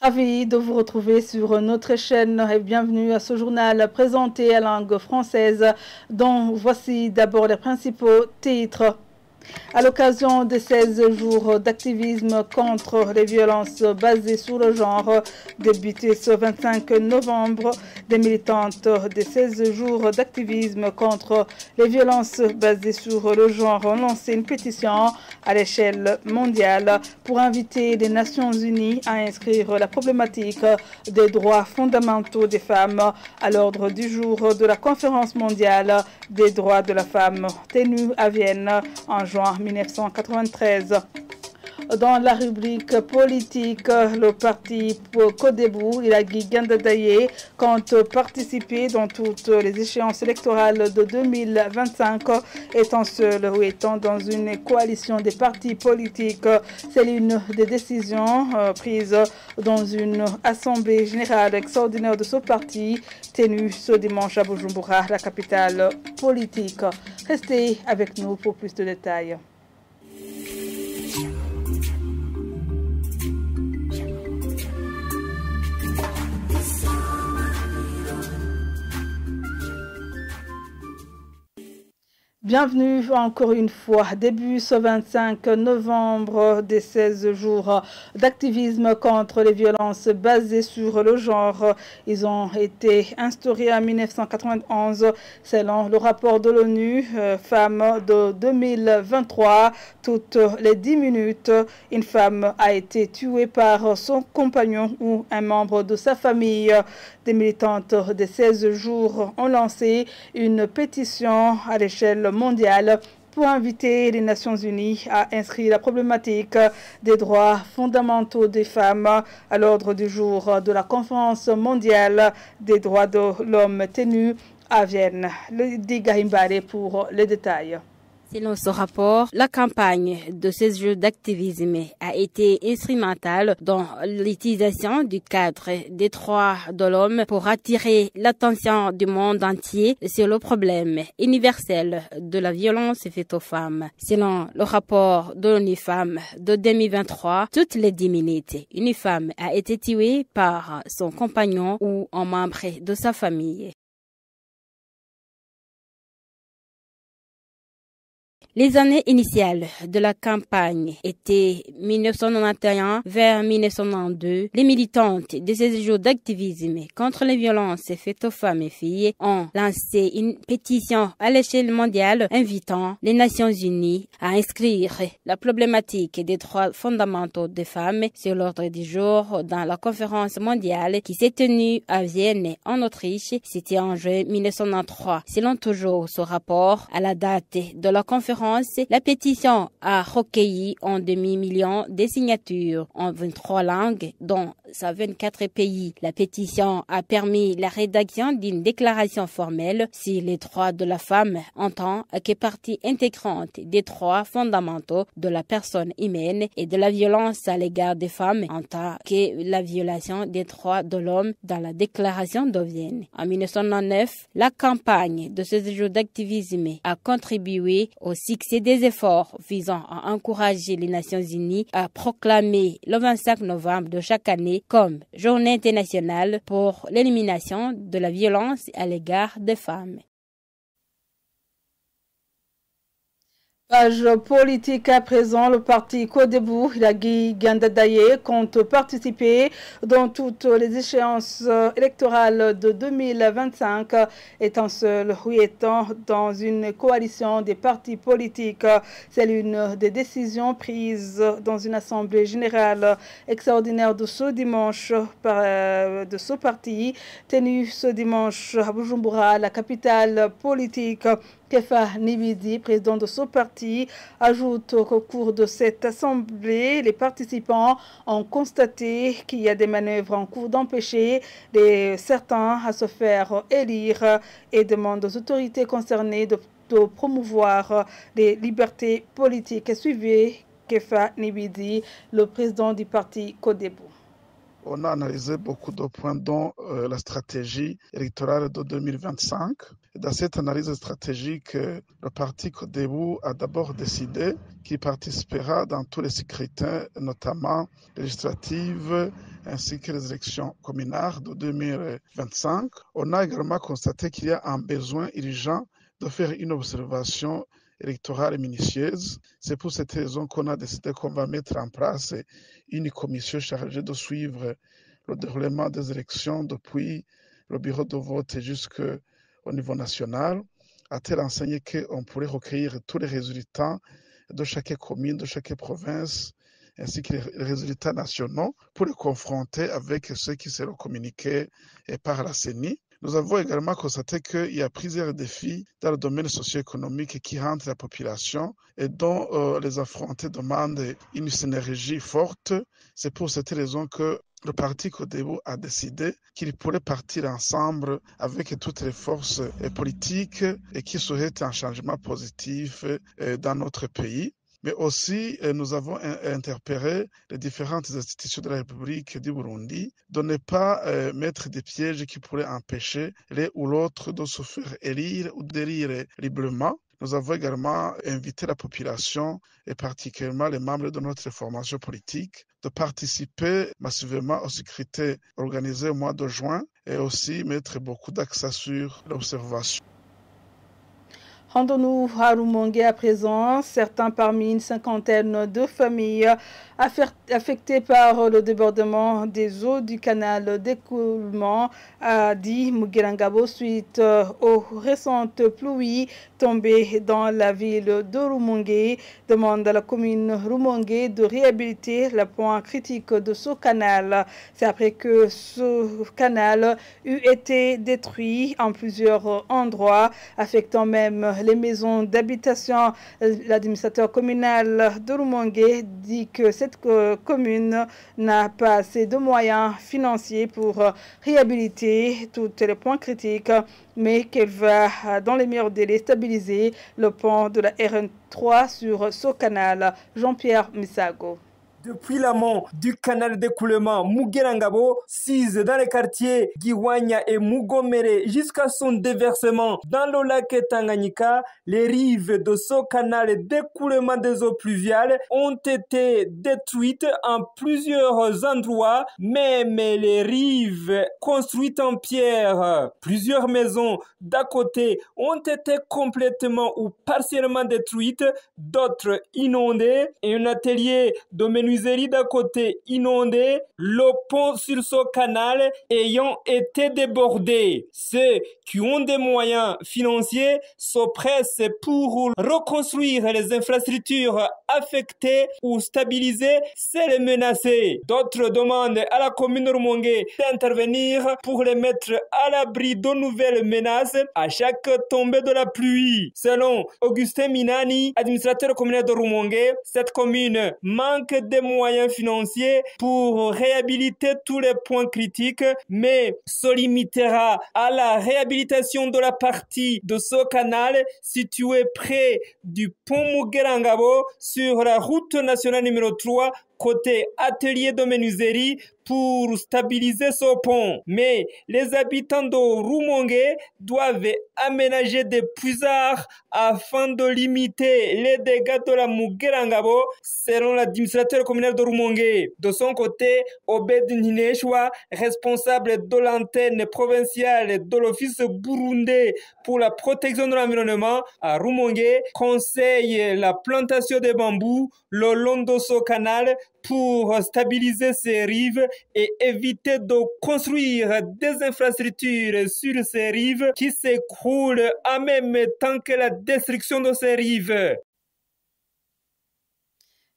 Ravi de vous retrouver sur notre chaîne et bienvenue à ce journal présenté à langue française dont voici d'abord les principaux titres. À l'occasion des 16 jours d'activisme contre les violences basées sur le genre, débuté ce 25 novembre, des militantes des 16 jours d'activisme contre les violences basées sur le genre ont lancé une pétition à l'échelle mondiale pour inviter les Nations Unies à inscrire la problématique des droits fondamentaux des femmes à l'ordre du jour de la conférence mondiale des droits de la femme tenue à Vienne en juin 1993. Dans la rubrique politique, le parti Codebou, Ilagui Gandadaye, compte participer dans toutes les échéances électorales de 2025, étant seul ou étant dans une coalition des partis politiques. C'est l'une des décisions prises dans une assemblée générale extraordinaire de ce parti, tenue ce dimanche à Bujumbura, la capitale politique. Restez avec nous pour plus de détails. Bienvenue encore une fois. Début ce 25 novembre des 16 jours d'activisme contre les violences basées sur le genre. Ils ont été instaurés en 1991 selon le rapport de l'ONU Femmes de 2023. Toutes les 10 minutes, une femme a été tuée par son compagnon ou un membre de sa famille. Des militantes des 16 jours ont lancé une pétition à l'échelle mondiale pour inviter les Nations Unies à inscrire la problématique des droits fondamentaux des femmes à l'ordre du jour de la conférence mondiale des droits de l'homme tenue à Vienne. Le Digahimbare pour les détails. Selon ce rapport, la campagne de ces jeux d'activisme a été instrumentale dans l'utilisation du cadre des droits de l'homme pour attirer l'attention du monde entier sur le problème universel de la violence faite aux femmes. Selon le rapport de l'ONU Femmes de 2023, toutes les 10 minutes, une femme a été tuée par son compagnon ou un membre de sa famille. Les années initiales de la campagne étaient 1991 vers 1992. Les militantes de ces jours d'activisme contre les violences faites aux femmes et filles ont lancé une pétition à l'échelle mondiale invitant les Nations Unies à inscrire la problématique des droits fondamentaux des femmes sur l'ordre du jour dans la conférence mondiale qui s'est tenue à Vienne en Autriche. C'était en juin 1993. Selon toujours ce rapport, à la date de la conférence, la pétition a recueilli un demi-million de signatures en 23 langues, dont 24 pays. La pétition a permis la rédaction d'une déclaration formelle sur les droits de la femme en tant que partie intégrante des droits fondamentaux de la personne humaine et de la violence à l'égard des femmes en tant que la violation des droits de l'homme dans la déclaration de Vienne. En 1999, la campagne de ce jour d'activisme a contribué au succès des efforts visant à encourager les Nations Unies à proclamer le 25 novembre de chaque année comme Journée internationale pour l'élimination de la violence à l'égard des femmes. Page politique à présent, le parti Codebou, Ilagui Gandadaye, compte participer dans toutes les échéances électorales de 2025, étant seul ou étant dans une coalition des partis politiques. C'est l'une des décisions prises dans une assemblée générale extraordinaire de ce dimanche de ce parti, tenue ce dimanche à Bujumbura, la capitale politique. Kefa Nibidi, président de ce parti, ajoute qu'au cours de cette assemblée, les participants ont constaté qu'il y a des manœuvres en cours d'empêcher certains à se faire élire et demande aux autorités concernées de promouvoir les libertés politiques. Suivez Kefa Nibidi, le président du parti Codebou. On a analysé beaucoup de points, dont la stratégie électorale de 2025. Dans cette analyse stratégique, le parti Codebu a d'abord décidé qu'il participera dans tous les scrutins, notamment législatives ainsi que les élections communales de 2025. On a également constaté qu'il y a un besoin urgent de faire une observation électorale minutieuse. C'est pour cette raison qu'on a décidé qu'on va mettre en place une commission chargée de suivre le déroulement des élections depuis le bureau de vote jusqu'au niveau national, a-t-elle enseigné qu'on pourrait recueillir tous les résultats de chaque commune, de chaque province, ainsi que les résultats nationaux pour les confronter avec ceux qui seront communiqués par la CENI. Nous avons également constaté qu'il y a plusieurs défis dans le domaine socio-économique qui rendent la population et dont les affronter demandent une synergie forte. C'est pour cette raison que le parti Codebu a décidé qu'il pourrait partir ensemble avec toutes les forces politiques et qui souhaitent un changement positif dans notre pays. Mais aussi, nous avons interpellé les différentes institutions de la République du Burundi de ne pas mettre des pièges qui pourraient empêcher l'un ou l'autre de se faire élire ou d'élire librement. Nous avons également invité la population, et particulièrement les membres de notre formation politique, de participer massivement au scrutin organisé au mois de juin et aussi mettre beaucoup d'accent sur l'observation. Rendons-nous à Rumongue à présent. Certains parmi une cinquantaine de familles affectées par le débordement des eaux du canal d'écoulement à dit Mugerangabo suite aux récentes pluies tombées dans la ville de Rumongue demandent à la commune Rumongue de réhabiliter le point critique de ce canal. C'est après que ce canal eut été détruit en plusieurs endroits, affectant même les maisons d'habitation. L'administrateur communal de Rumongue dit que cette commune n'a pas assez de moyens financiers pour réhabiliter tous les points critiques, mais qu'elle va, dans les meilleurs délais, stabiliser le pont de la RN3 sur ce canal. Jean-Pierre Misago. Depuis l'amont du canal d'écoulement Mugerangabo, sise dans les quartiers Giwanya et Mugomere jusqu'à son déversement dans le lac Tanganyika, les rives de ce canal d'écoulement des eaux pluviales ont été détruites en plusieurs endroits, même les rives construites en pierre. Plusieurs maisons d'à côté ont été complètement ou partiellement détruites, d'autres inondées et un atelier de menuiserie d'à côté inondé, le pont sur ce canal ayant été débordé. Ceux qui ont des moyens financiers se pressent pour reconstruire les infrastructures affectées ou stabiliser celles menacées. D'autres demandent à la commune Rumongue d'intervenir pour les mettre à l'abri de nouvelles menaces à chaque tombée de la pluie. Selon Augustin Minani, administrateur communal de Rumongue, cette commune manque de moyens financiers pour réhabiliter tous les points critiques, mais se limitera à la réhabilitation de la partie de ce canal situé près du pont Mugerangabo sur la route nationale numéro 3 côté atelier de menuiserie pour stabiliser ce pont. Mais les habitants de Rumongue doivent aménager des puisards afin de limiter les dégâts de la Mugerangabo, selon l'administrateur communal de Rumongue. De son côté, Obed Nineshwa, responsable de l'antenne provinciale de l'Office burundais pour la protection de l'environnement à Rumongue, conseille la plantation de bambous le long de ce canal pour stabiliser ces rives et éviter de construire des infrastructures sur ces rives qui s'écroulent en même temps que la destruction de ces rives.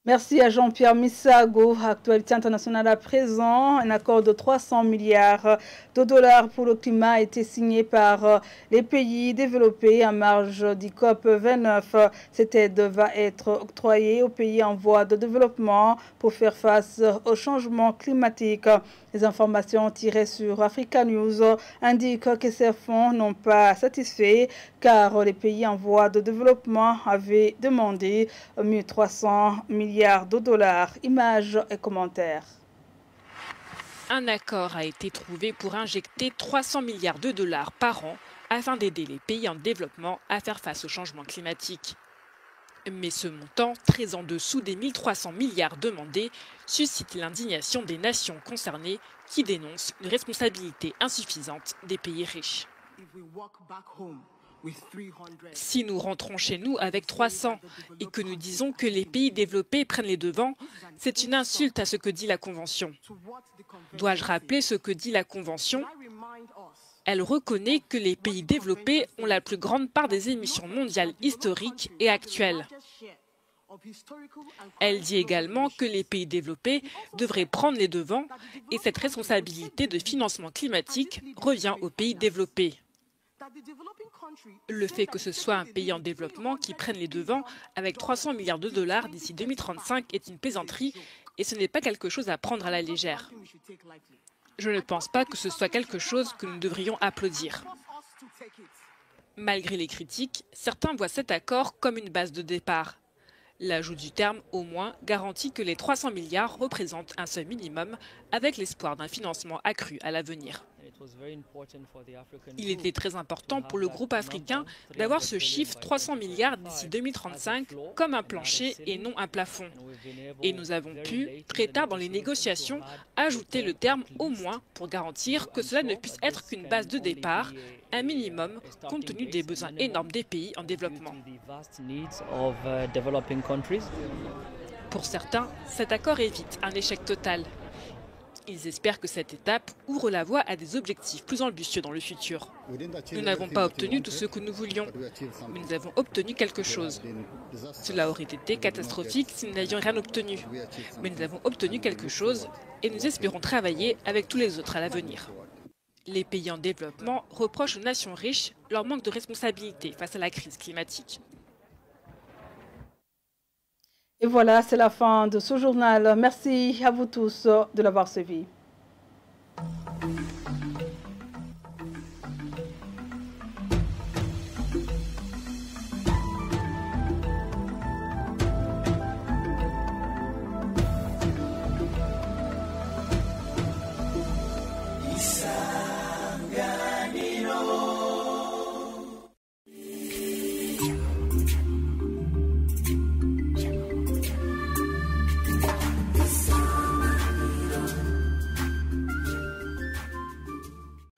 Merci à Jean-Pierre Misago. Actualité internationale à présent. Un accord de 300 milliards de dollars pour le climat a été signé par les pays développés en marge du COP 29. Cette aide va être octroyée aux pays en voie de développement pour faire face au changement climatique. Les informations tirées sur Africa News indiquent que ces fonds n'ont pas satisfait car les pays en voie de développement avaient demandé 1300 milliards de dollars. Images et commentaires. Un accord a été trouvé pour injecter 300 milliards de dollars par an afin d'aider les pays en développement à faire face au changement climatique. Mais ce montant, très en dessous des 1300 milliards demandés, suscite l'indignation des nations concernées qui dénoncent une responsabilité insuffisante des pays riches. Si nous rentrons chez nous avec 300 et que nous disons que les pays développés prennent les devants, c'est une insulte à ce que dit la Convention. Dois-je rappeler ce que dit la Convention ? Elle reconnaît que les pays développés ont la plus grande part des émissions mondiales historiques et actuelles. Elle dit également que les pays développés devraient prendre les devants et cette responsabilité de financement climatique revient aux pays développés. Le fait que ce soit un pays en développement qui prenne les devants avec 300 milliards de dollars d'ici 2035 est une plaisanterie et ce n'est pas quelque chose à prendre à la légère. Je ne pense pas que ce soit quelque chose que nous devrions applaudir. Malgré les critiques, certains voient cet accord comme une base de départ. L'ajout du terme « au moins » garantit que les 300 milliards représentent un seuil minimum avec l'espoir d'un financement accru à l'avenir. Il était très important pour le groupe africain d'avoir ce chiffre 300 milliards d'ici 2035 comme un plancher et non un plafond. Et nous avons pu, très tard dans les négociations, ajouter le terme « au moins » pour garantir que cela ne puisse être qu'une base de départ, un minimum compte tenu des besoins énormes des pays en développement. Pour certains, cet accord évite un échec total. Ils espèrent que cette étape ouvre la voie à des objectifs plus ambitieux dans le futur. Nous n'avons pas obtenu tout ce que nous voulions, mais nous avons obtenu quelque chose. Cela aurait été catastrophique si nous n'avions rien obtenu, mais nous avons obtenu quelque chose et nous espérons travailler avec tous les autres à l'avenir. Les pays en développement reprochent aux nations riches leur manque de responsabilité face à la crise climatique. Et voilà, c'est la fin de ce journal. Merci à vous tous de l'avoir suivi.